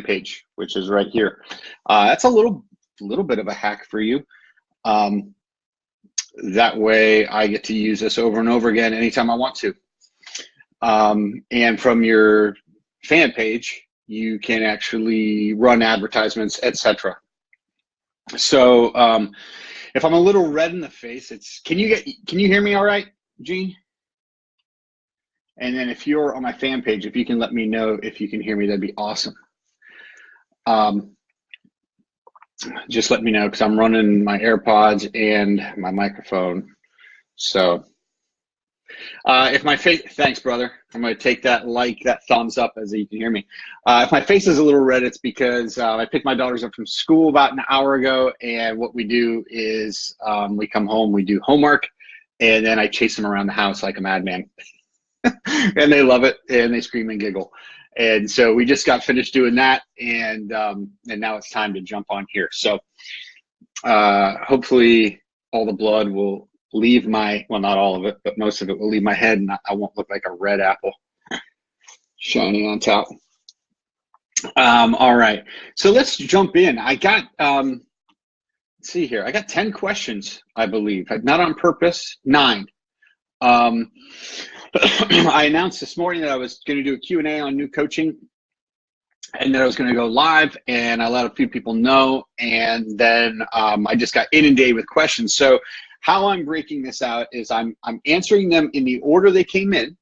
fan page, which is right here. That's a little bit of a hack for you. That way I get to use this over and over again anytime I want to. And from your fan page, you can actually run advertisements, etc. So if I'm a little red in the face, can you hear me all right, Gene? And then if you're on my fan page, if you can let me know if you can hear me, that'd be awesome. Just let me know, because I'm running my AirPods and my microphone. So if my face, thanks, brother. I'm going to take that thumbs up as you can hear me. If my face is a little red, it's because I picked my daughters up from school about an hour ago, and what we do is we come home, we do homework, and then I chase them around the house like a madman. And they love it, and they scream and giggle. And so we just got finished doing that, and now it's time to jump on here. So hopefully all the blood will leave well, not all of it, but most of it will leave my head, and I won't look like a red apple shining on top. All right, so let's jump in. I got, let's see here. I got 10 questions, I believe, not on purpose, 9. I announced this morning that I was going to do a Q&A on new coaching, and that I was going to go live, and I let a few people know, and then I just got inundated with questions. So how I'm breaking this out is I'm answering them in the order they came in,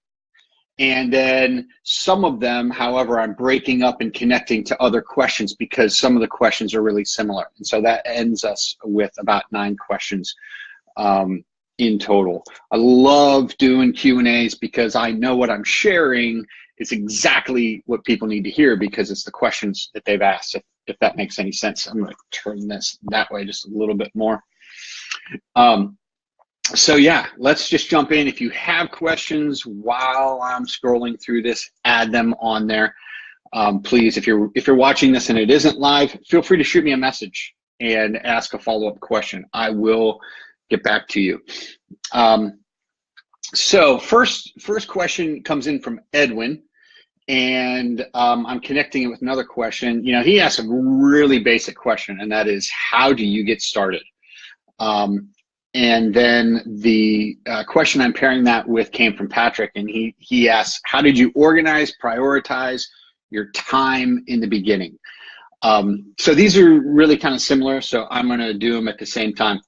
and then some of them, however, I'm breaking up and connecting to other questions because some of the questions are really similar. And so that ends us with about 9 questions in total. I love doing Q&As because I know what I'm sharing is exactly what people need to hear, because it's the questions that they've asked, if that makes any sense. I'm going to turn this that way just a little bit more. So yeah, let's just jump in. If you have questions while I'm scrolling through this, add them on there. Please, if you're watching this and it isn't live, feel free to shoot me a message and ask a follow-up question. I will get back to you. So first question comes in from Edwin, and I'm connecting it with another question. You know, he asked a really basic question, and that is, how do you get started? And then the question I'm pairing that with came from Patrick, and he asked, how did you organize, prioritize your time in the beginning? So these are really kind of similar, so I'm going to do them at the same time.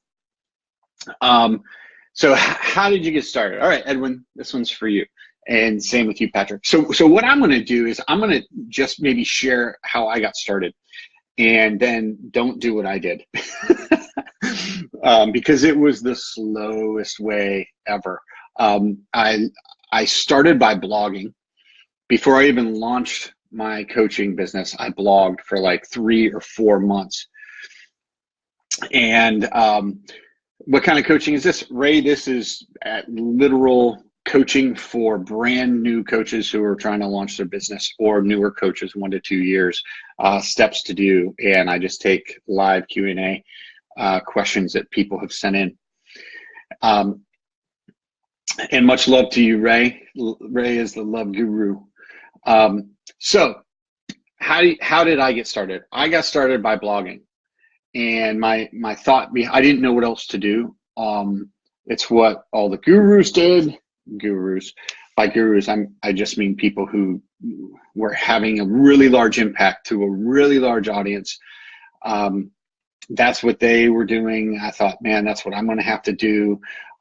So how did you get started? All right, Edwin, this one's for you. And same with you, Patrick. So what I'm going to do is I'm going to just maybe share how I got started, and then don't do what I did. Because it was the slowest way ever. I started by blogging. Before I even launched my coaching business, I blogged for like 3 or 4 months. And what kind of coaching is this, Ray? This is literal coaching for brand new coaches who are trying to launch their business, or newer coaches, 1 to 2 years, steps to do. And I just take live Q&A questions that people have sent in. And much love to you, Ray. Ray is the love guru. So how did I get started? I got started by blogging. And my thought, I didn't know what else to do. It's what all the gurus did. Gurus. By gurus, I just mean people who were having a really large impact to a really large audience. That's what they were doing. I thought, man, that's what I'm going to have to do.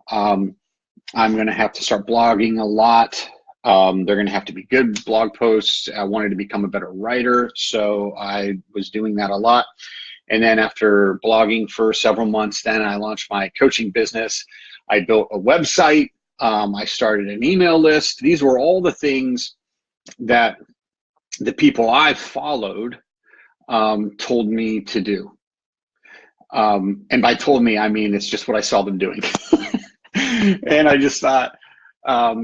I'm going to have to start blogging a lot. They're going to have to be good blog posts. I wanted to become a better writer, so I was doing that a lot. And then after blogging for several months, then I launched my coaching business. I built a website. I started an email list. These were all the things that the people I followed told me to do. And by told me, I mean, it's just what I saw them doing. And I just thought,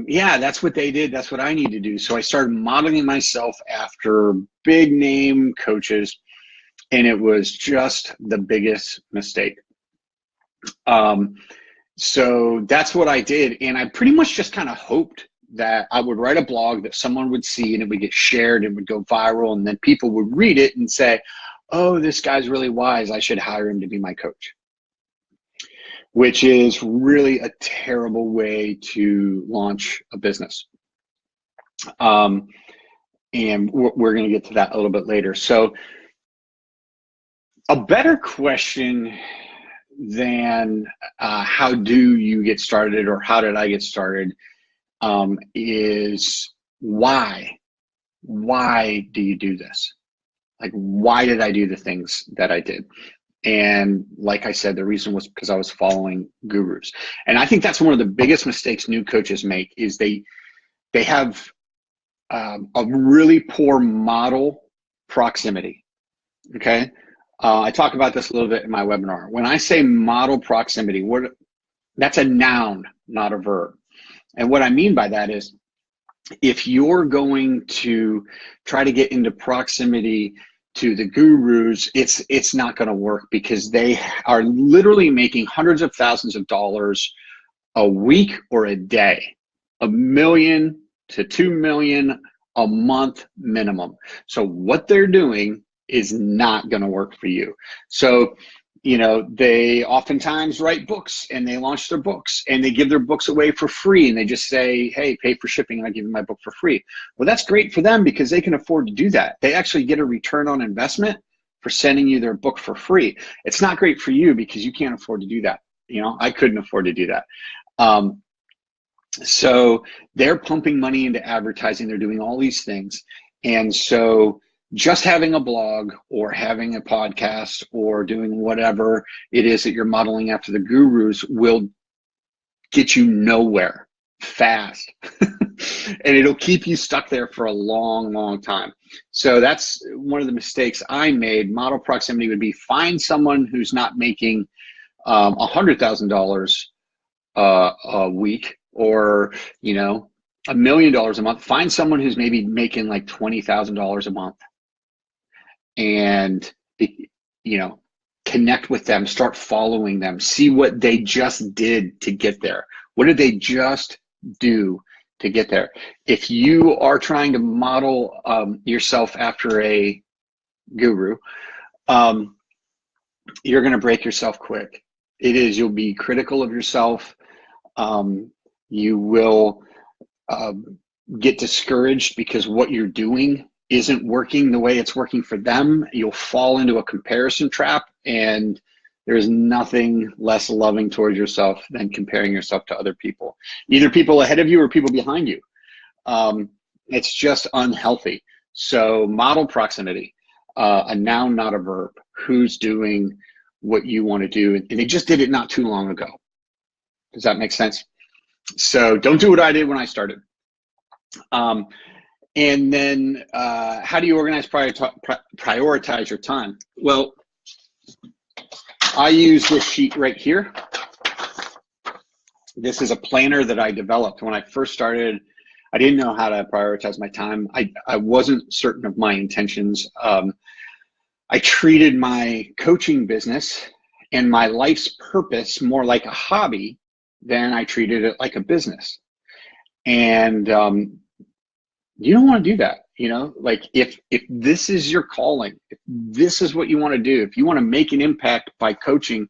yeah, that's what they did. That's what I need to do. So I started modeling myself after big name coaches, and it was just the biggest mistake. So that's what I did. And I pretty much just kind of hoped that I would write a blog that someone would see and it would get shared and would go viral, and then people would read it and say, oh, this guy's really wise, I should hire him to be my coach. Which is really a terrible way to launch a business. And we're going to get to that a little bit later. So a better question than how do you get started or how did I get started is why? Why do you do this? Like, why did I do the things that I did? And like I said, the reason was because I was following gurus. And I think that's one of the biggest mistakes new coaches make is they have a really poor model proximity, okay? I talk about this a little bit in my webinar. When I say model proximity, that's a noun, not a verb. And what I mean by that is if you're going to try to get into proximity to the gurus, it's not going to work because they are literally making hundreds of thousands of dollars a week or a day, $1 million to $2 million a month minimum. So what they're doing is not going to work for you. So, they oftentimes write books and they launch their books and they give their books away for free. And they just say, hey, pay for shipping and I give you my book for free. Well, that's great for them because they can afford to do that. They actually get a return on investment for sending you their book for free. It's not great for you because you can't afford to do that. I couldn't afford to do that. So they're pumping money into advertising. They're doing all these things. And so just having a blog or having a podcast or doing whatever it is that you're modeling after the gurus will get you nowhere fast. And it'll keep you stuck there for a long, long time. So that's one of the mistakes I made. Model proximity would be find someone who's not making $100,000 a week or, $1 million a month. Find someone who's maybe making like $20,000 a month. And, connect with them, start following them, see what they just did to get there. What did they just do to get there? If you are trying to model yourself after a guru, you're going to break yourself quick. You'll be critical of yourself. You will get discouraged because what you're doing isn't working the way it's working for them. You'll fall into a comparison trap, and there's nothing less loving towards yourself than comparing yourself to other people, either people ahead of you or people behind you. It's just unhealthy. So model proximity, a noun, not a verb. Who's doing what you want to do? And they just did it not too long ago. Does that make sense? So don't do what I did when I started. And then how do you organize, prioritize your time? Well, I use this sheet right here. This is a planner that I developed when I first started. I didn't know how to prioritize my time. I wasn't certain of my intentions. I treated my coaching business and my life's purpose more like a hobby than I treated it like a business. And you don't want to do that. Like if this is your calling, if this is what you want to do, if you want to make an impact by coaching,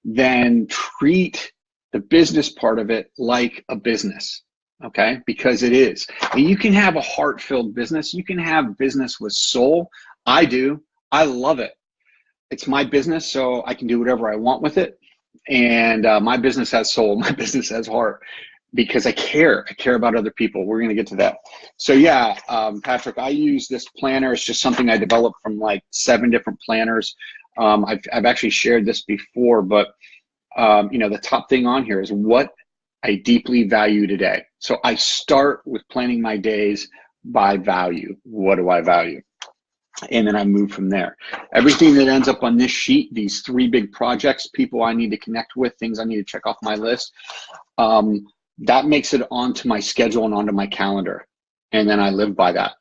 then treat the business part of it like a business, okay? Because it is. And you can have a heart-filled business. You can have business with soul. I do. I love it. It's my business, so I can do whatever I want with it. And my business has soul. My business has heart. Because I care about other people. We're going to get to that. So yeah, Patrick, I use this planner. It's just something I developed from like 7 different planners. I've actually shared this before, but the top thing on here is what I deeply value today. So I start with planning my days by value. What do I value? And then I move from there. Everything that ends up on this sheet, these 3 big projects, people I need to connect with, things I need to check off my list, that makes it onto my schedule and onto my calendar. And then I live by that.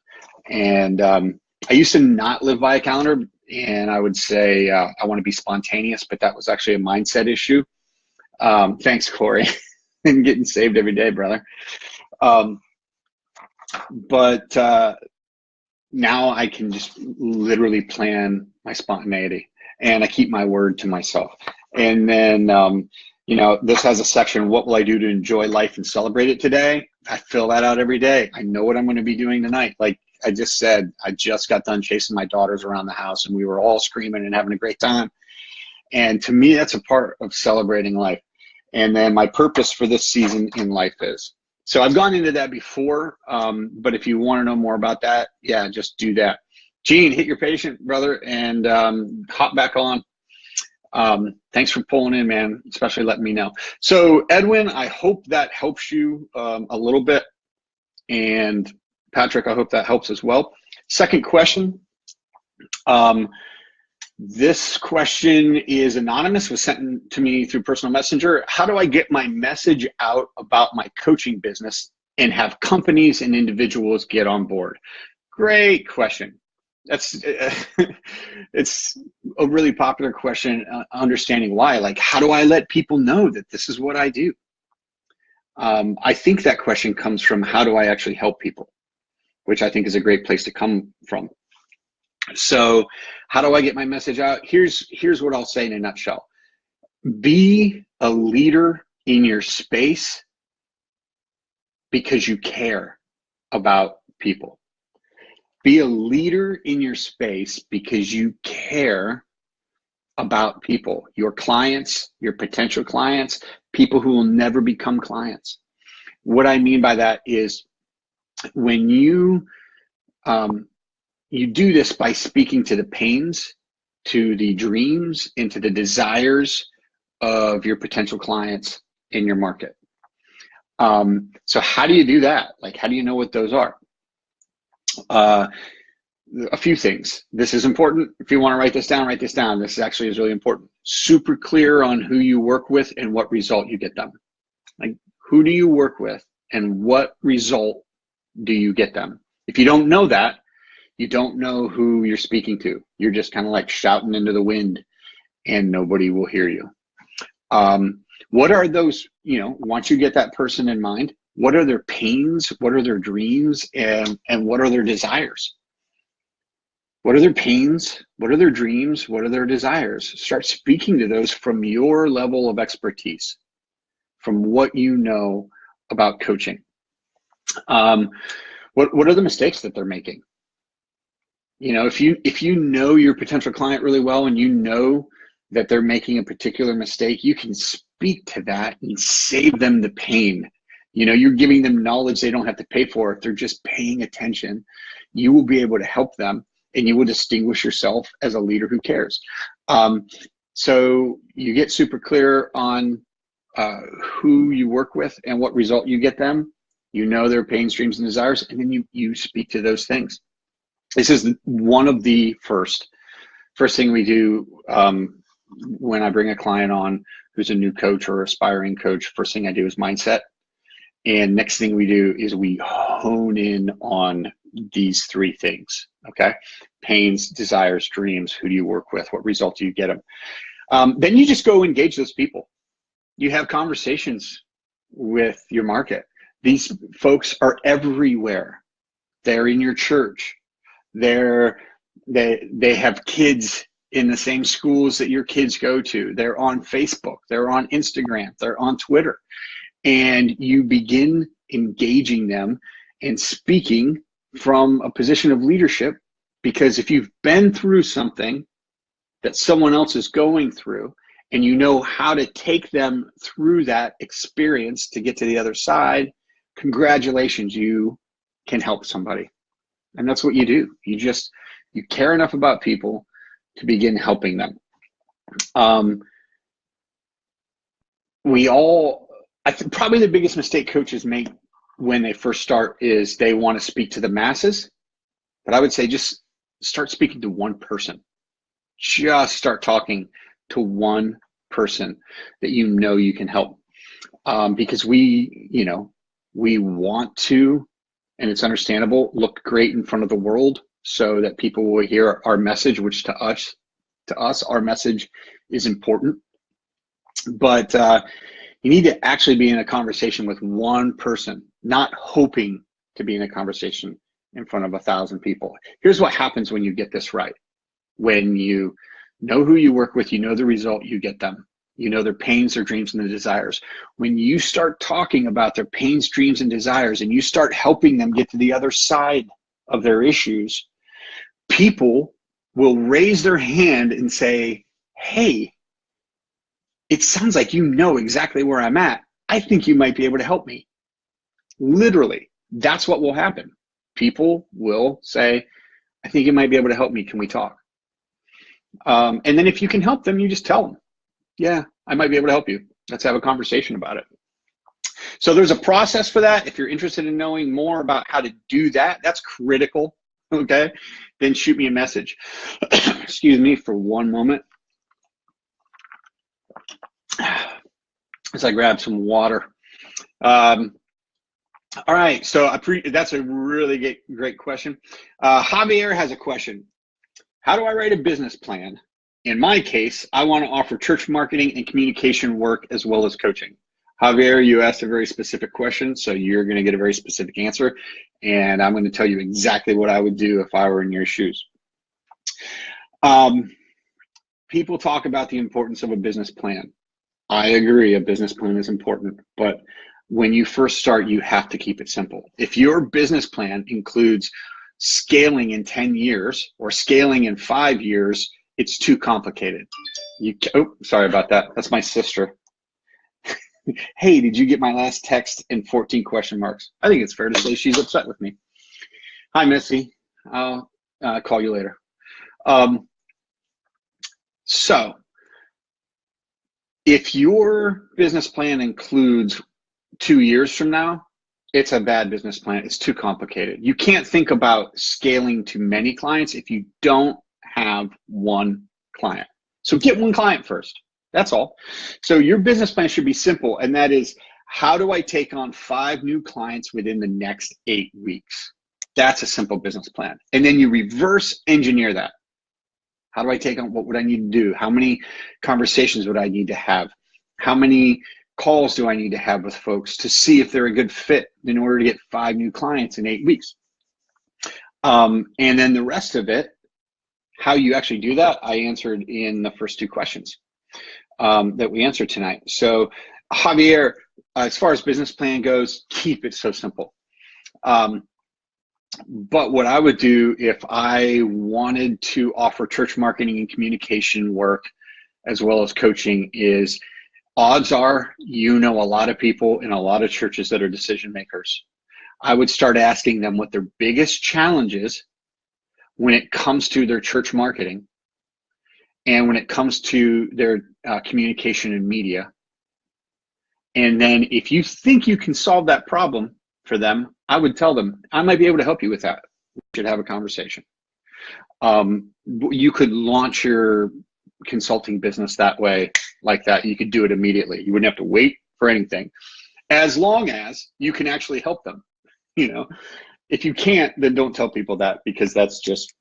And I used to not live by a calendar, and I would say I want to be spontaneous, but that was actually a mindset issue. Thanks, Corey. And getting saved every day, brother. but now I can just literally plan my spontaneity, and I keep my word to myself. And then, this has a section, what will I do to enjoy life and celebrate it today? I fill that out every day. I know what I'm going to be doing tonight. Like I just said, I just got done chasing my daughters around the house, and we were all screaming and having a great time. And to me, that's a part of celebrating life. And then my purpose for this season in life is. So I've gone into that before, but if you want to know more about that, yeah, just do that. Gene, hit your patient, brother, and hop back on. Thanks for pulling in, man, especially letting me know. So Edwin, I hope that helps you a little bit. And Patrick, I hope that helps as well. Second question. This question is anonymous, was sent to me through personal messenger. How do I get my message out about my coaching business and have companies and individuals get on board? Great question. That's it's a really popular question, understanding why. Like, how do I let people know that this is what I do? I think that question comes from how do I actually help people, which I think is a great place to come from. So how do I get my message out? Here's what I'll say in a nutshell. Be a leader in your space because you care about people. Be a leader in your space because you care about people, your clients, your potential clients, people who will never become clients. What I mean by that is when you do this by speaking to the pains, to the dreams, and to the desires of your potential clients in your market. So how do you do that? Like, how do you know what those are? A few things. This is important. If you want to write this down, write this down. This actually is really important. Super clear on who you work with and what result you get them. Like, who do you work with and what result do you get them? If you don't know that, you don't know who you're speaking to. You're just kind of like shouting into the wind and nobody will hear you. What are those, once you get that person in mind, what are their pains? What are their dreams? And what are their desires? What are their pains? What are their dreams? What are their desires? Start speaking to those from your level of expertise, from what you know about coaching. What are the mistakes that they're making? If you know your potential client really well and you know that they're making a particular mistake, you can speak to that and save them the pain. You're giving them knowledge they don't have to pay for. If they're just paying attention, you will be able to help them and you will distinguish yourself as a leader who cares. So you get super clear on who you work with and what result you get them. You know their pains, dreams, and desires, and then you speak to those things. This is one of the first thing we do when I bring a client on who's a new coach or aspiring coach. First thing I do is mindset. And next thing we do is we hone in on these three things, okay? Pains, desires, dreams. Who do you work with? What result do you get them? Then you just go engage those people. You have conversations with your market. These folks are everywhere. They're in your church. They have kids in the same schools that your kids go to. They're on Facebook. They're on Instagram. They're on Twitter. And you begin engaging them and speaking from a position of leadership, because if you've been through something that someone else is going through and you know how to take them through that experience to get to the other side, congratulations, you can help somebody. And that's what you do. You care enough about people to begin helping them. I think probably the biggest mistake coaches make when they first start is they want to speak to the masses. But I would say just start speaking to one person. Just start talking to one person that you can help. Because we want to, and it's understandable, look great in front of the world so that people will hear our message, which to us, our message is important. But you need to actually be in a conversation with one person, not hoping to be in a conversation in front of 1,000 people. Here's what happens when you get this right. When you know who you work with, you know the result, you get them. You know their pains, their dreams, and their desires. When you start talking about their pains, dreams, and desires, and you start helping them get to the other side of their issues, people will raise their hand and say, hey, it sounds like you know exactly where I'm at. I think you might be able to help me. Literally, that's what will happen. People will say, I think you might be able to help me. Can we talk? And then if you can help them, you just tell them, yeah, I might be able to help you. Let's have a conversation about it. So there's a process for that. If you're interested in knowing more about how to do that, that's critical, okay? Then shoot me a message. Excuse me for one moment. As I grab some water. All right, so that's a really great question. Javier has a question. How do I write a business plan? In my case, I want to offer church marketing and communication work as well as coaching. Javier, you asked a very specific question, so you're going to get a very specific answer, and I'm going to tell you exactly what I would do if I were in your shoes. People talk about the importance of a business plan. I agree, a business plan is important, but when you first start, you have to keep it simple. If your business plan includes scaling in 10 years or scaling in 5 years, it's too complicated. Oh, sorry about that. That's my sister. Hey, did you get my last text in 14 question marks? I think it's fair to say she's upset with me. Hi, Missy. I'll call you later. So if your business plan includes 2 years from now, it's a bad business plan. It's too complicated. You can't think about scaling to many clients if you don't have one client. So get one client first. That's all. So your business plan should be simple, and that is, how do I take on 5 new clients within the next 8 weeks? That's a simple business plan. And then you reverse engineer that. How do I take on, what would I need to do? How many conversations would I need to have? How many calls do I need to have with folks to see if they're a good fit in order to get 5 new clients in 8 weeks? And then the rest of it, how you actually do that, I answered in the first 2 questions that we answered tonight. So Javier, as far as business plan goes, keep it so simple. But what I would do if I wanted to offer church marketing and communication work as well as coaching is, odds are you know a lot of people in a lot of churches that are decision makers. I would start asking them what their biggest challenge is when it comes to their church marketing and when it comes to their communication and media. And then if you think you can solve that problem for them, I would tell them, I might be able to help you with that. We should have a conversation. You could launch your consulting business that way, like that. You could do it immediately. You wouldn't have to wait for anything, as long as you can actually help them. You know, if you can't, then don't tell people that, because that's just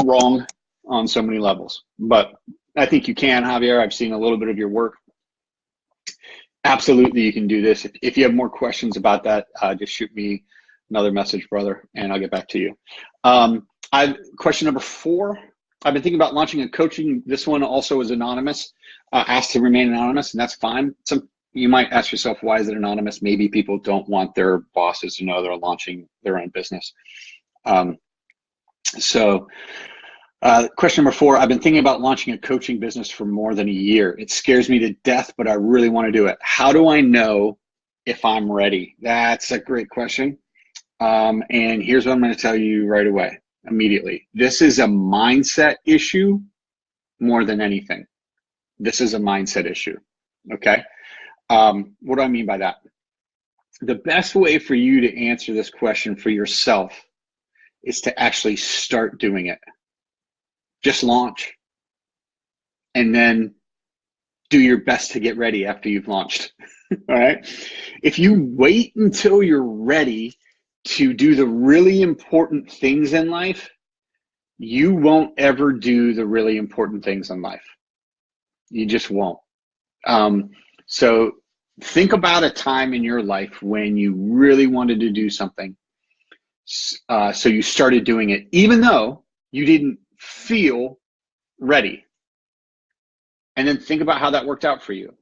wrong on so many levels. But I think you can, Javier. I've seen a little bit of your work. Absolutely, you can do this. If you have more questions about that, just shoot me another message, brother, and I'll get back to you. Question number 4. I've been thinking about launching a coaching. This one also is anonymous, asked to remain anonymous, and that's fine. You might ask yourself, why is it anonymous? Maybe people don't want their bosses to know they're launching their own business. Question number 4, I've been thinking about launching a coaching business for more than a year. It scares me to death, but I really want to do it. How do I know if I'm ready? That's a great question. And here's what I'm going to tell you right away, immediately. This is a mindset issue more than anything. This is a mindset issue, okay? What do I mean by that? The best way for you to answer this question for yourself is to actually start doing it. Just launch, and then do your best to get ready after you've launched. All right. If you wait until you're ready to do the really important things in life, you won't ever do the really important things in life. You just won't. So think about a time in your life when you really wanted to do something So you started doing it, even though you didn't feel ready. And then think about how that worked out for you.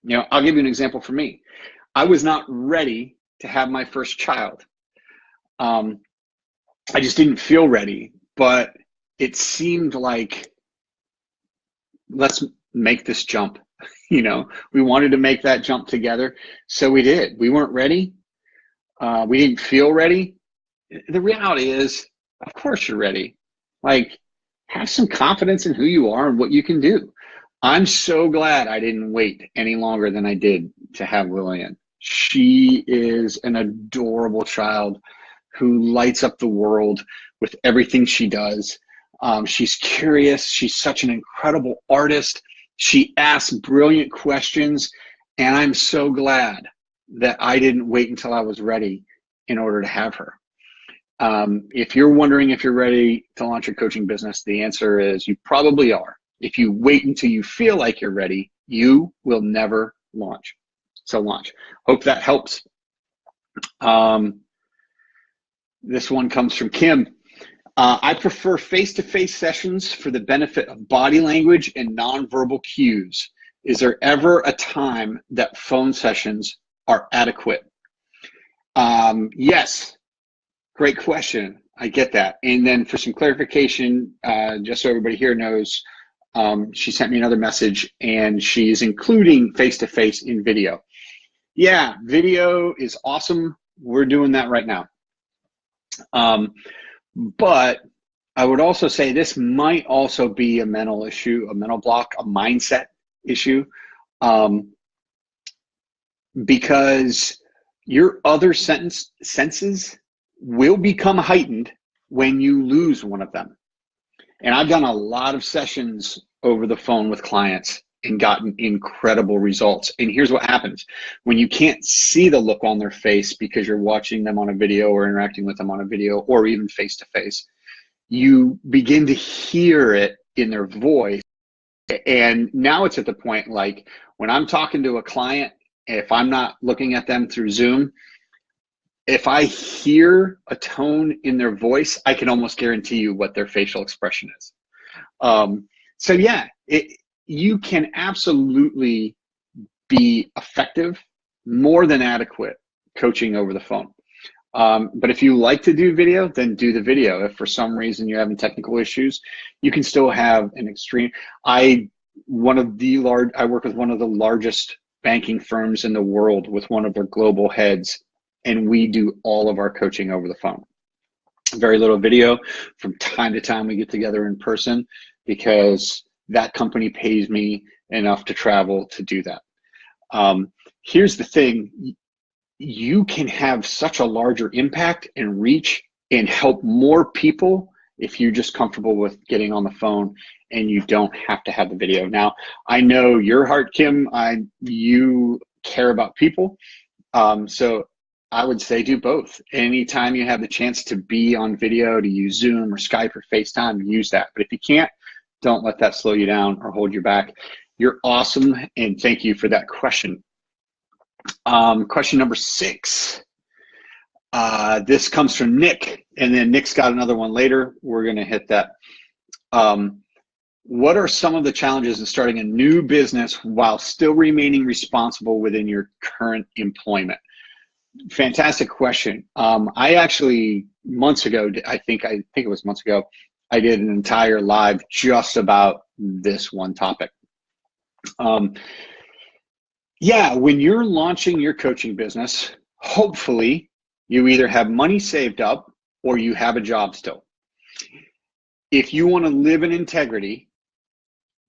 You know, I'll give you an example for me. I was not ready to have my first child. I just didn't feel ready, but it seemed like, let's make this jump. You know, we wanted to make that jump together. So we did. We weren't ready. We didn't feel ready. The reality is, of course you're ready. Like, have some confidence in who you are and what you can do. I'm so glad I didn't wait any longer than I did to have Lillian. She is an adorable child who lights up the world with everything she does. She's curious. She's such an incredible artist. She asks brilliant questions, and I'm so glad that I didn't wait until I was ready in order to have her. If you're wondering if you're ready to launch your coaching business, the answer is you probably are. If you wait until you feel like you're ready, you will never launch. So launch. Hope that helps. This one comes from Kim. I prefer face-to-face sessions for the benefit of body language and nonverbal cues. Is there ever a time that phone sessions are adequate? Yes. Great question. I get that. And then for some clarification, just so everybody here knows, she sent me another message and she's including face-to-face in video. Yeah, video is awesome. We're doing that right now. But I would also say this might also be a mental issue, a mental block, a mindset issue, because your other senses will become heightened when you lose one of them. And I've done a lot of sessions over the phone with clients and gotten incredible results. And here's what happens. When you can't see the look on their face because you're watching them on a video or interacting with them on a video or even face-to-face, you begin to hear it in their voice. And now it's at the point, like when I'm talking to a client, if I'm not looking at them through Zoom, if I hear a tone in their voice, I can almost guarantee you what their facial expression is. So yeah, you can absolutely be effective, more than adequate coaching over the phone. But if you like to do video, then do the video. If for some reason you're having technical issues, you can still have an extreme. I work with one of the largest banking firms in the world with one of their global heads, and we do all of our coaching over the phone. Very little video. From time to time, we get together in person because that company pays me enough to travel to do that. Here's the thing. You can have such a larger impact and reach and help more people if you're just comfortable with getting on the phone and you don't have to have the video. Now, I know your heart, Kim. You care about people. So I would say do both. Anytime you have the chance to be on video, to use Zoom or Skype or FaceTime, use that. But if you can't, don't let that slow you down or hold you back. You're awesome, and thank you for that question. Question number 6. This comes from Nick, and then Nick's got another one later. We're going to hit that. What are some of the challenges in starting a new business while still remaining responsible within your current employment? Fantastic question. I actually months ago, I think it was months ago, I did an entire live just about this one topic. Yeah, when you're launching your coaching business, hopefully you either have money saved up or you have a job still. If you want to live in integrity,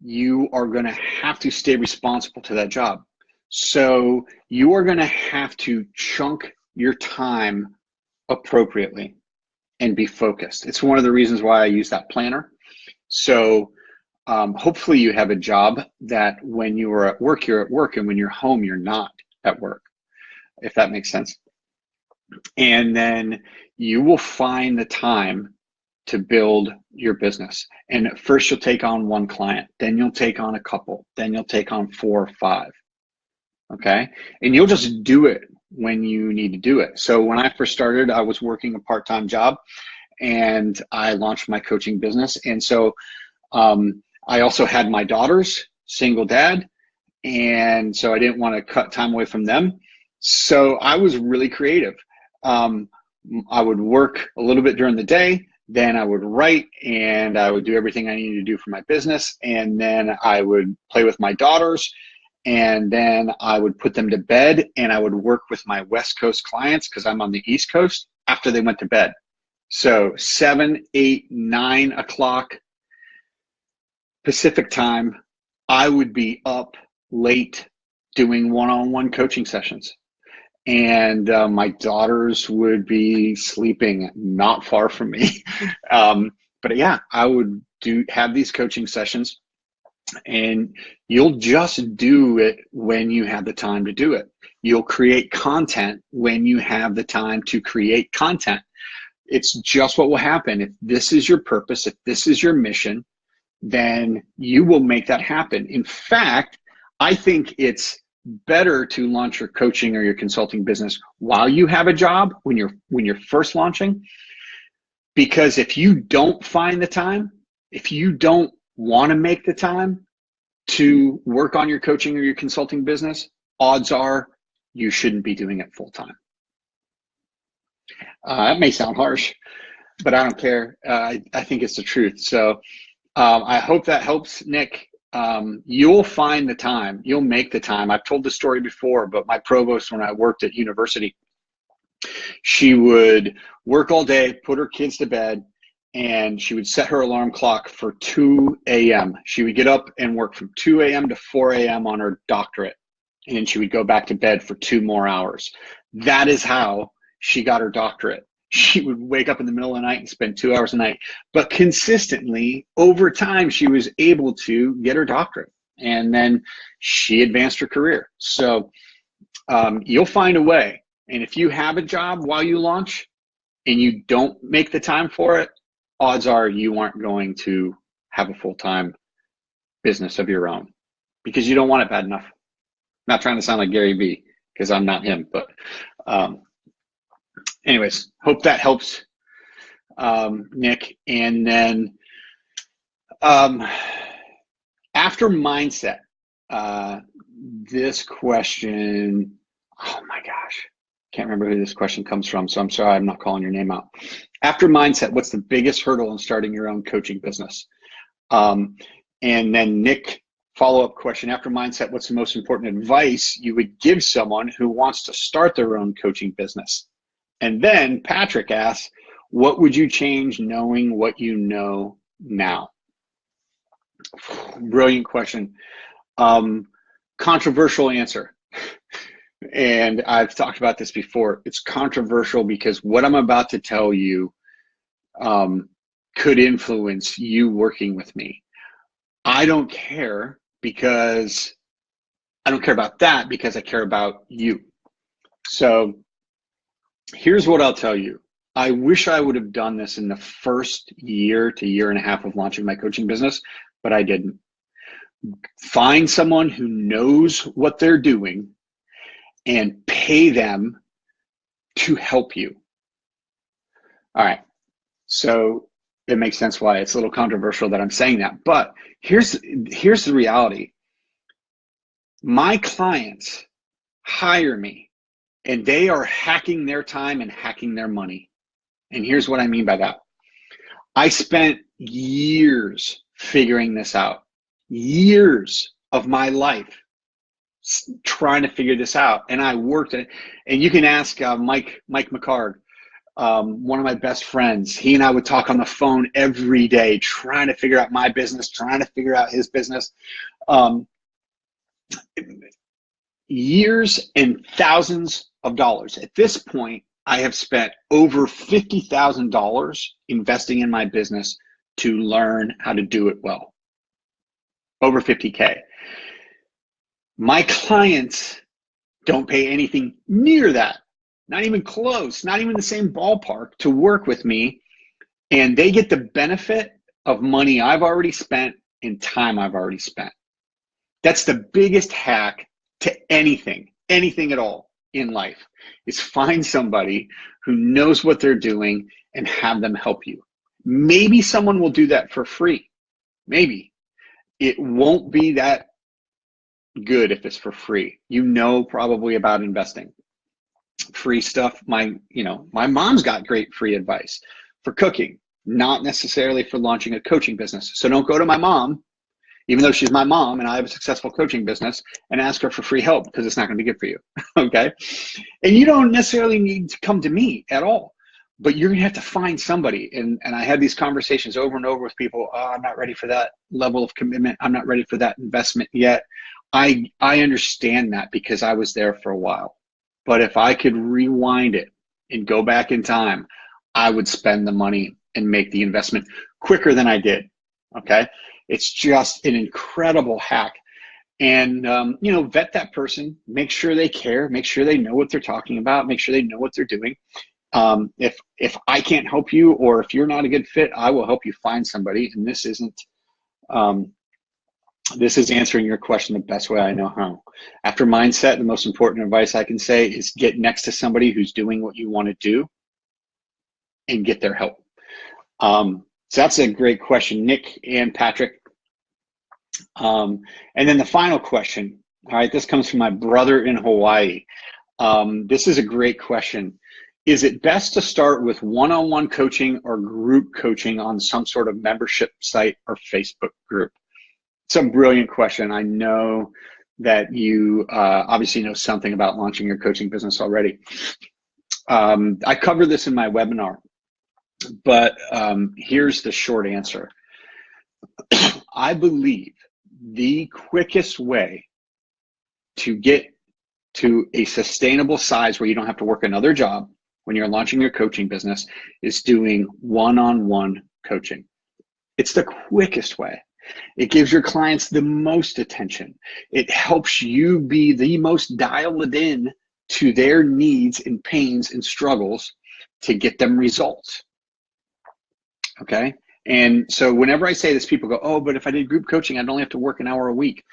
you are going to have to stay responsible to that job. So you are going to have to chunk your time appropriately and be focused. It's one of the reasons why I use that planner. So hopefully you have a job that when you are at work, you're at work, and when you're home, you're not at work, if that makes sense. And then you will find the time to build your business. And at first you'll take on one client, then you'll take on a couple, then you'll take on 4 or 5. Okay. And you'll just do it when you need to do it. So when I first started, I was working a part-time job and I launched my coaching business. And so I also had my daughters, single dad, and so I didn't want to cut time away from them. So I was really creative. I would work a little bit during the day, then I would write and I would do everything I needed to do for my business. And then I would play with my daughters and then I would put them to bed and I would work with my West Coast clients because I'm on the East Coast after they went to bed. So 7, 8, 9 o'clock Pacific time, I would be up late doing one-on-one coaching sessions. And my daughters would be sleeping not far from me. But yeah, I would have these coaching sessions, and you'll just do it when you have the time to do it. You'll create content when you have the time to create content. It's just what will happen. If this is your purpose, if this is your mission, then you will make that happen. In fact, I think it's better to launch your coaching or your consulting business while you have a job, when you're first launching, because if you don't find the time, if you don't want to make the time to work on your coaching or your consulting business, odds are you shouldn't be doing it full time. That may sound harsh, but I don't care. I think it's the truth. So I hope that helps, Nick. You'll find the time, you'll make the time. I've told the story before, but my provost, when I worked at university, she would work all day, put her kids to bed, and she would set her alarm clock for 2 a.m. She would get up and work from 2 a.m. to 4 a.m. on her doctorate, and then she would go back to bed for 2 more hours. That is how she got her doctorate. She would wake up in the middle of the night and spend 2 hours a night. But consistently, over time, she was able to get her doctorate. And then she advanced her career. So you'll find a way. And if you have a job while you launch and you don't make the time for it, odds are you aren't going to have a full-time business of your own because you don't want it bad enough. I'm not trying to sound like Gary Vee because I'm not him, but anyways, hope that helps, Nick. And then after mindset, this question, oh my gosh, can't remember who this question comes from, so I'm sorry I'm not calling your name out. After mindset, what's the biggest hurdle in starting your own coaching business? And then Nick, follow-up question, after mindset, what's the most important advice you would give someone who wants to start their own coaching business? And then Patrick asks, what would you change knowing what you know now? Brilliant question. Controversial answer. And I've talked about this before. It's controversial because what I'm about to tell you could influence you working with me. I don't care because I don't care about that because I care about you. So here's what I'll tell you. I wish I would have done this in the first year to year and a half of launching my coaching business, but I didn't. Find someone who knows what they're doing and pay them to help you. All right. So it makes sense why it's a little controversial that I'm saying that, but here's the reality. My clients hire me and they are hacking their time and hacking their money. And here's what I mean by that. I spent years figuring this out, years of my life trying to figure this out. And I worked at it. And you can ask Mike McCard, one of my best friends. He and I would talk on the phone every day, trying to figure out my business, trying to figure out his business. Years and thousands of dollars. At this point, I have spent over $50,000 investing in my business to learn how to do it well. Over 50K. My clients don't pay anything near that, not even close, not even the same ballpark to work with me. And they get the benefit of money I've already spent and time I've already spent. That's the biggest hack to anything at all in life is find somebody who knows what they're doing and have them help you. Maybe someone will do that for free. Maybe. It won't be that good if it's for free. You know probably about investing. Free stuff. My mom's got great free advice for cooking, not necessarily for launching a coaching business. So don't go to my mom, even though she's my mom and I have a successful coaching business, and ask her for free help, because it's not going to be good for you. Okay. And you don't necessarily need to come to me at all, but you're going to have to find somebody. And I had these conversations over and over with people. Oh, I'm not ready for that level of commitment. I'm not ready for that investment yet. I understand that, because I was there for a while. But if I could rewind it and go back in time, I would spend the money and make the investment quicker than I did. Okay. It's just an incredible hack. And, vet that person, make sure they care, make sure they know what they're talking about, make sure they know what they're doing. If I can't help you, or if you're not a good fit, I will help you find somebody. And this is answering your question the best way I know how. After mindset, the most important advice I can say is get next to somebody who's doing what you want to do and get their help. So that's a great question, Nick and Patrick. And then the final question, all right, this comes from my brother in Hawaii. This is a great question. Is it best to start with one-on-one coaching or group coaching on some sort of membership site or Facebook group? It's a brilliant question. I know that you obviously know something about launching your coaching business already. I cover this in my webinar, but here's the short answer. I believe the quickest way to get to a sustainable size where you don't have to work another job when you're launching your coaching business is doing one-on-one coaching. It's the quickest way. It gives your clients the most attention. It helps you be the most dialed in to their needs and pains and struggles to get them results. Okay? And so whenever I say this, people go, oh, but if I did group coaching, I'd only have to work an hour a week.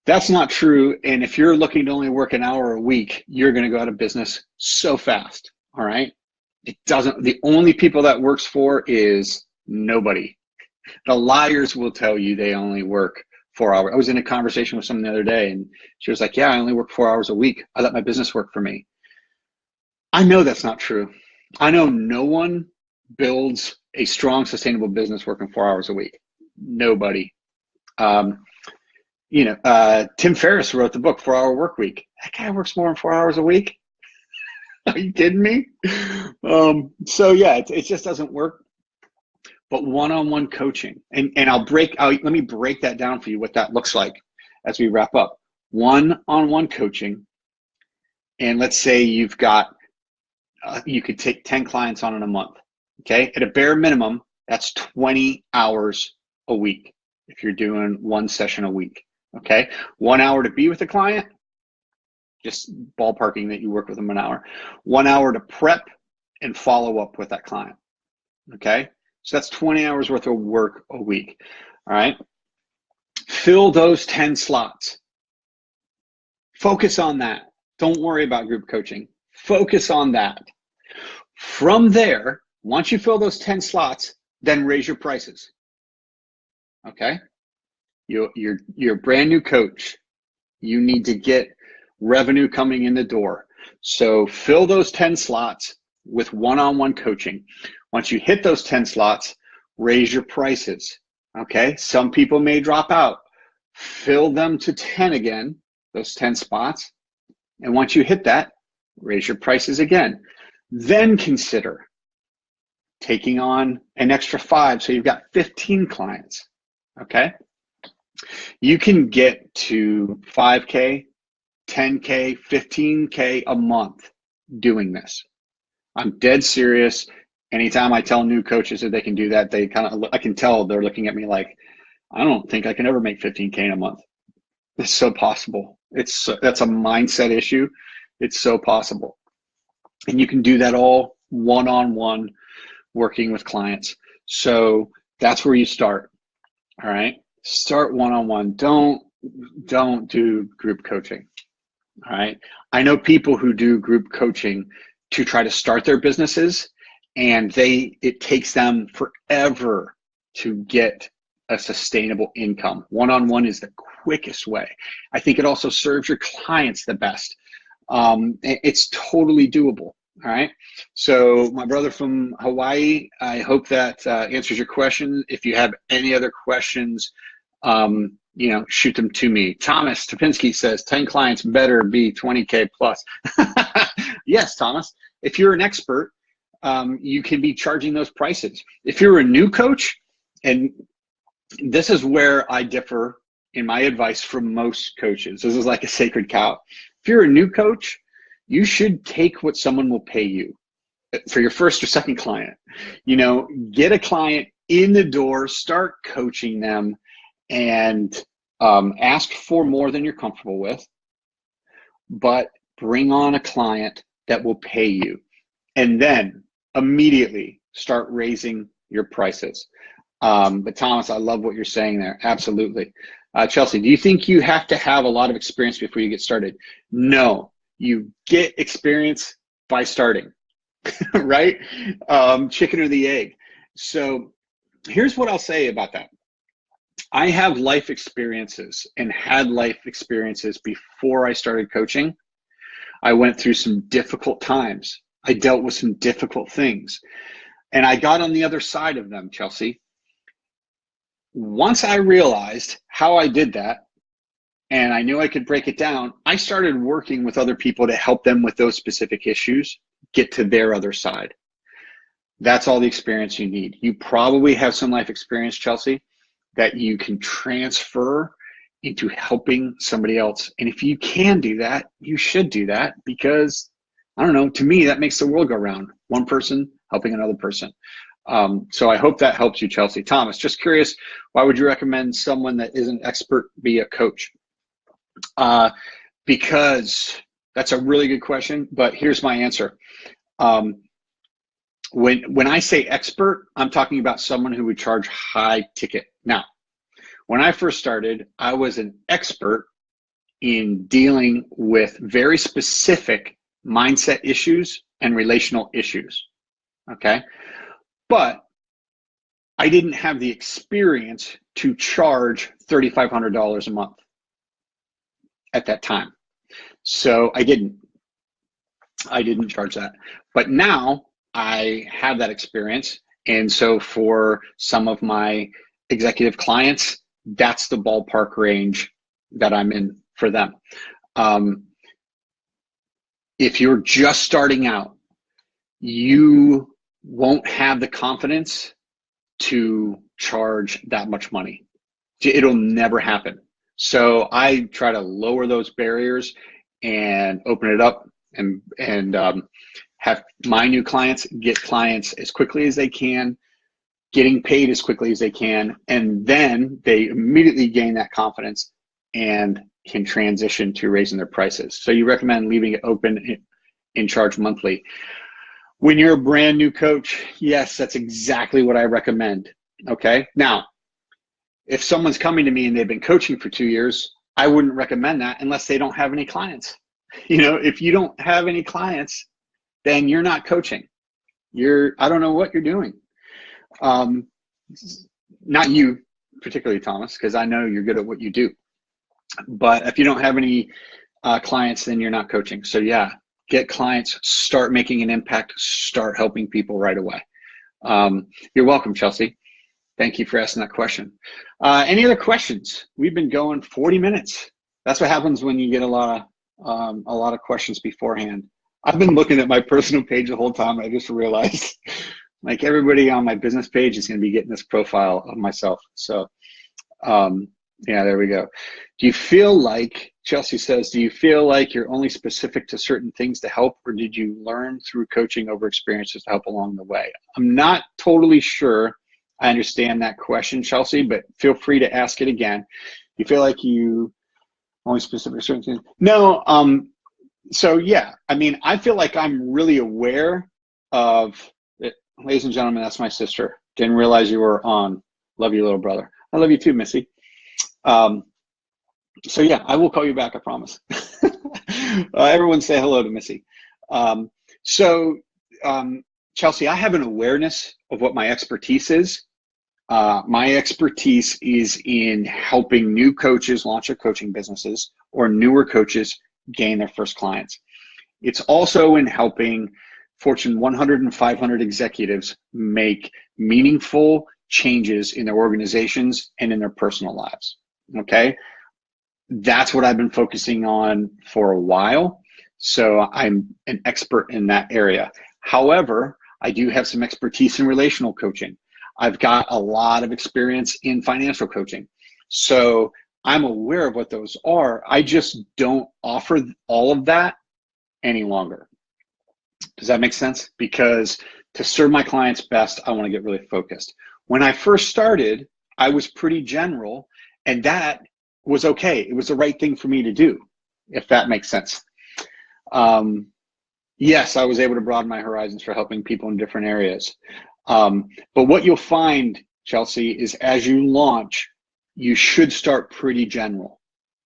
That's not true. And if you're looking to only work an hour a week, you're going to go out of business so fast. All right? The only people that works for is nobody. The liars will tell you they only work 4 hours. I was in a conversation with someone the other day, and she was like, yeah, I only work 4 hours a week. I let my business work for me. I know that's not true. I know no one builds a strong, sustainable business working 4 hours a week. Nobody. Tim Ferriss wrote the book, 4 Hour Work Week. That guy works more than 4 hours a week. Are you kidding me? So yeah, it just doesn't work. But one-on-one coaching, and let me break that down for you, what that looks like as we wrap up. One-on-one coaching, and let's say you've got, you could take 10 clients on in a month, okay? At a bare minimum, that's 20 hours a week if you're doing one session a week, okay? 1 hour to be with the client, just ballparking that you work with them an hour. 1 hour to prep and follow up with that client, okay? So that's 20 hours worth of work a week, all right? Fill those 10 slots. Focus on that. Don't worry about group coaching. Focus on that. From there, once you fill those 10 slots, then raise your prices, okay? You're a brand new coach. You need to get revenue coming in the door. So fill those 10 slots with one-on-one coaching. Once you hit those 10 slots, raise your prices, okay? Some people may drop out. Fill them to 10 again, those 10 spots. And once you hit that, raise your prices again. Then consider taking on an extra 5, so you've got 15 clients, okay? You can get to 5K, 10K, 15K a month doing this. I'm dead serious. Anytime I tell new coaches that they can do that, I can tell they're looking at me like, I don't think I can ever make 15K in a month. It's so possible. That's a mindset issue. It's so possible. And you can do that all one-on-one working with clients. So that's where you start. All right. Start one-on-one. Don't do group coaching. All right. I know people who do group coaching to try to start their businesses, and it takes them forever to get a sustainable income. One-on-one is the quickest way. I think it also serves your clients the best. It's totally doable. All right. So my brother from Hawaii, I hope that answers your question. If you have any other questions, shoot them to me. Thomas Topinski says 10 clients better be 20K plus. Yes, Thomas. If you're an expert, you can be charging those prices. If you're a new coach, and this is where I differ in my advice from most coaches. This is like a sacred cow. If you're a new coach, you should take what someone will pay you for your first or second client. Get a client in the door, start coaching them, and ask for more than you're comfortable with, but bring on a client that will pay you. And then immediately start raising your prices. But Thomas, I love what you're saying there. Absolutely. Chelsea, do you think you have to have a lot of experience before you get started? No, you get experience by starting, right? Chicken or the egg. So here's what I'll say about that. I have life experiences and had life experiences before I started coaching. I went through some difficult times. I dealt with some difficult things, and I got on the other side of them, Chelsea. Once I realized how I did that, and I knew I could break it down, I started working with other people to help them with those specific issues get to their other side. That's all the experience you need. You probably have some life experience, Chelsea, that you can transfer into helping somebody else. And if you can do that, you should do that, because, I don't know, to me, that makes the world go round. One person helping another person. So I hope that helps you, Chelsea. Thomas, just curious, why would you recommend someone that isn't expert be a coach? Because that's a really good question, but here's my answer. When I say expert, I'm talking about someone who would charge high ticket. Now, when I first started, I was an expert in dealing with very specific mindset issues and relational issues, okay? But I didn't have the experience to charge $3,500 a month at that time. So I didn't charge that. But now I have that experience. And so for some of my executive clients, that's the ballpark range that I'm in for them. If you're just starting out, you won't have the confidence to charge that much money. It'll never happen. So I try to lower those barriers and open it up, and have my new clients get clients as quickly as they can, getting paid as quickly as they can, and then they immediately gain that confidence and can transition to raising their prices. So you recommend leaving it open in charge monthly. When you're a brand new coach, yes, that's exactly what I recommend. Okay. Now, if someone's coming to me and they've been coaching for 2 years, I wouldn't recommend that unless they don't have any clients. If you don't have any clients, then you're not coaching. I don't know what you're doing. Not you particularly, Thomas, because I know you're good at what you do. But if you don't have any clients, then you're not coaching. So yeah, get clients, start making an impact, start helping people right away. You're welcome, Chelsea. Thank you for asking that question. Any other questions? We've been going 40 minutes. That's what happens when you get a lot of questions beforehand. I've been looking at my personal page the whole time. I just realized like everybody on my business page is going to be getting this profile of myself. So yeah, there we go. Do you feel like, Chelsea says, do you feel like you're only specific to certain things to help, or did you learn through coaching over experiences to help along the way? I'm not totally sure I understand that question, Chelsea, but feel free to ask it again. You feel like you only specific to certain things? No. So yeah, I mean, I feel like I'm really aware of it. Ladies and gentlemen, that's my sister. Didn't realize you were on. Love you, little brother. I love you too, Missy. So yeah, I will call you back, I promise. Everyone say hello to Missy. Um, so, Chelsea, I have an awareness of what my expertise is. My expertise is in helping new coaches launch their coaching businesses or newer coaches gain their first clients. It's also in helping Fortune 100 and 500 executives make meaningful changes in their organizations and in their personal lives. Okay. That's what I've been focusing on for a while. So I'm an expert in that area. However, I do have some expertise in relational coaching. I've got a lot of experience in financial coaching. So I'm aware of what those are. I just don't offer all of that any longer. Does that make sense? Because to serve my clients best, I want to get really focused. When I first started, I was pretty general, and that was okay. It was the right thing for me to do, if that makes sense. Yes, I was able to broaden my horizons for helping people in different areas. But what you'll find, Chelsea, is as you launch, you should start pretty general.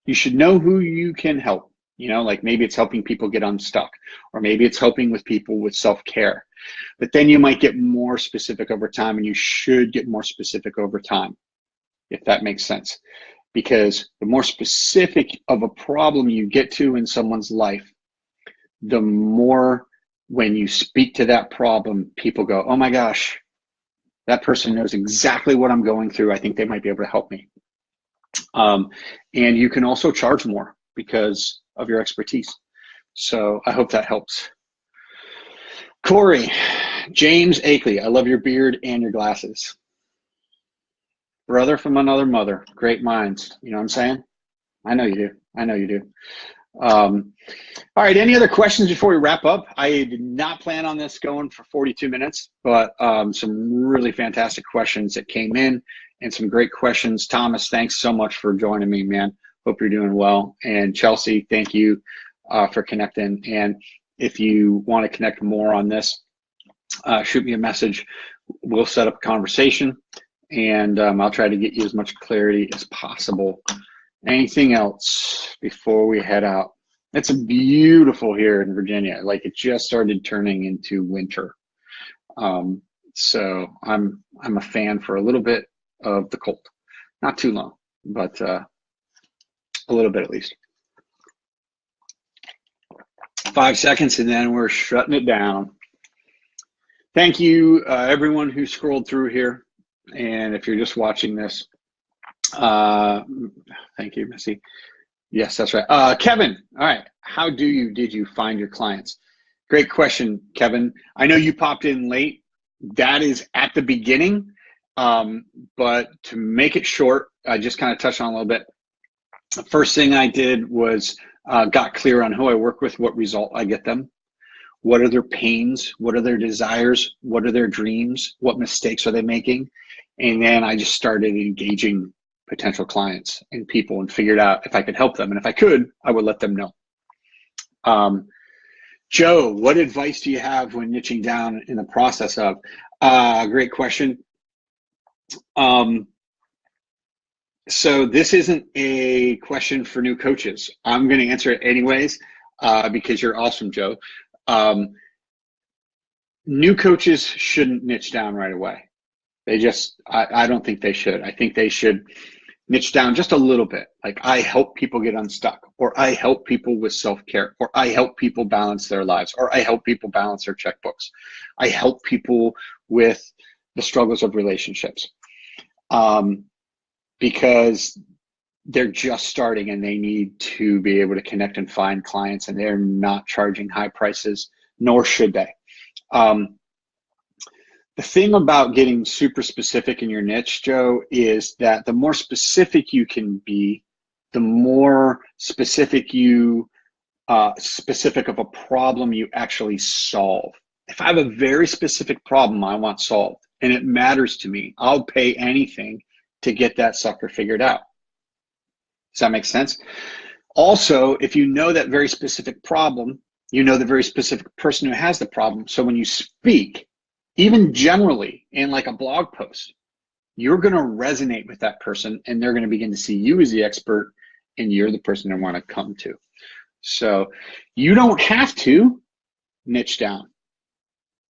You should know who you can help. You know, like maybe it's helping people get unstuck, or maybe it's helping with people with self-care. But then you might get more specific over time, and you should get more specific over time, if that makes sense. Because the more specific of a problem you get to in someone's life, the more when you speak to that problem, people go, oh my gosh, that person knows exactly what I'm going through. I think they might be able to help me. And you can also charge more because of your expertise. So I hope that helps. Corey, James Akeley, I love your beard and your glasses. Brother from another mother, great minds. You know what I'm saying? I know you do. I know you do. All right, any other questions before we wrap up? I did not plan on this going for 42 minutes, but some really fantastic questions that came in and some great questions. Thomas, thanks so much for joining me, man. Hope you're doing well. And Chelsea, thank you for connecting. And if you want to connect more on this, shoot me a message. We'll set up a conversation, and I'll try to get you as much clarity as possible. Anything else before we head out? It's beautiful here in Virginia. Like it just started turning into winter. So I'm a fan for a little bit of the cold. Not too long, but a little bit at least. 5 seconds and then we're shutting it down. Thank you, everyone who scrolled through here. And if you're just watching this, thank you, Missy. Yes, that's right. Kevin, all right. Did you find your clients? Great question, Kevin. I know you popped in late. That is at the beginning. But to make it short, I just kind of touched on a little bit. The first thing I did was got clear on who I work with, what result I get them. What are their pains? What are their desires? What are their dreams? What mistakes are they making? And then I just started engaging potential clients and people and figured out if I could help them. And if I could, I would let them know. Joe, what advice do you have when niching down in the process of? Great question. So this isn't a question for new coaches. I'm going to answer it anyways because you're awesome, Joe. New coaches shouldn't niche down right away. I don't think they should. I think they should niche down just a little bit. Like I help people get unstuck, or I help people with self-care, or I help people balance their lives, or I help people balance their checkbooks. I help people with the struggles of relationships because they're just starting and they need to be able to connect and find clients, and they're not charging high prices, nor should they. The thing about getting super specific in your niche, Joe, is that the more specific you can be, the more specific specific of a problem you actually solve. If I have a very specific problem I want solved and it matters to me, I'll pay anything to get that sucker figured out. Does that make sense? Also, if you know that very specific problem, you know the very specific person who has the problem. So when you speak, even generally in like a blog post, you're going to resonate with that person and they're going to begin to see you as the expert and you're the person they want to come to. So you don't have to niche down.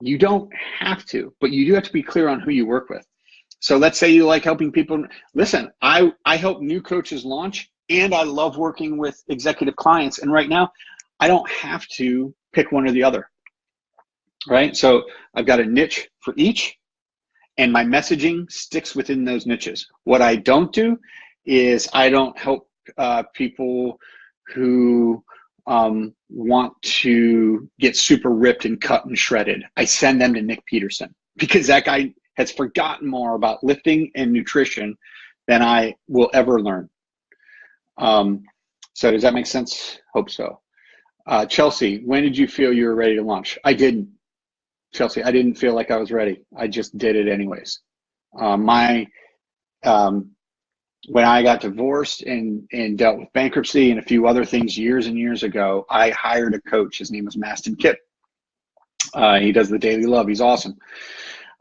You don't have to, but you do have to be clear on who you work with. So let's say you like helping people. Listen, I help new coaches launch, and I love working with executive clients. And right now, I don't have to pick one or the other, right? So I've got a niche for each, and my messaging sticks within those niches. What I don't do is I don't help people who want to get super ripped and cut and shredded. I send them to Nick Peterson, because that guy has forgotten more about lifting and nutrition than I will ever learn. So does that make sense? Hope so. Chelsea, when did you feel you were ready to launch? I didn't. Chelsea, I didn't feel like I was ready. I just did it anyways. When I got divorced and dealt with bankruptcy and a few other things years and years ago, I hired a coach. His name was Maston Kipp. He does the Daily Love. He's awesome.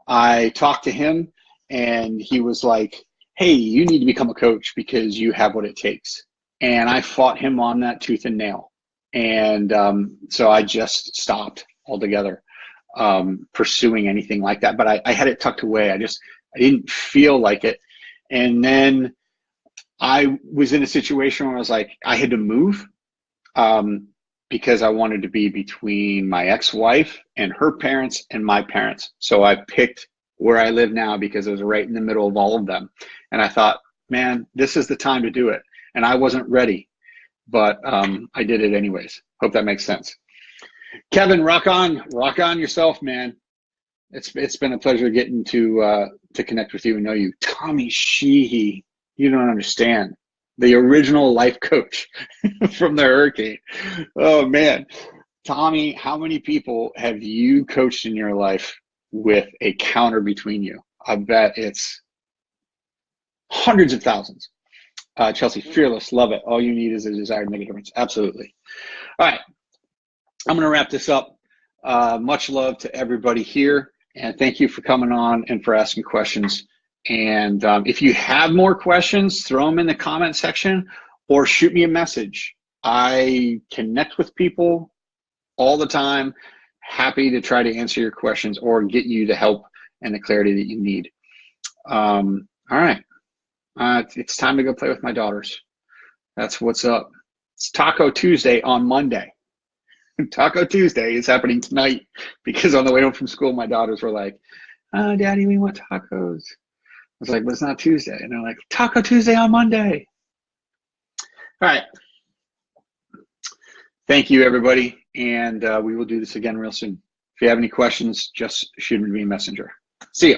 I talked to him, and he was like, hey, you need to become a coach because you have what it takes. And I fought him on that tooth and nail. And so I just stopped altogether pursuing anything like that. But I had it tucked away. I didn't feel like it. And then I was in a situation where I was like, I had to move because I wanted to be between my ex-wife and her parents and my parents. So I picked where I live now because it was right in the middle of all of them. And I thought, man, this is the time to do it. And I wasn't ready, but I did it anyways. Hope that makes sense. Kevin, rock on yourself, man. It's been a pleasure getting to connect with you and know you. Tommy Sheehy, you don't understand. The original life coach from the hurricane. Oh man, Tommy, how many people have you coached in your life with a counter between you? I bet it's hundreds of thousands. Chelsea, fearless, love it. All you need is a desire to make a difference. Absolutely. All right, I'm going to wrap this up. Much love to everybody here, and thank you for coming on and for asking questions. And if you have more questions, throw them in the comment section or shoot me a message. I connect with people all the time. Happy to try to answer your questions or get you the help and the clarity that you need. All right. It's time to go play with my daughters. That's what's up. It's Taco Tuesday on Monday. Taco Tuesday is happening tonight because on the way home from school, my daughters were like, oh, Daddy, we want tacos. I was like, but it's not Tuesday. And they're like, Taco Tuesday on Monday. All right. Thank you, everybody. And we will do this again real soon. If you have any questions, just shoot me a messenger. See you.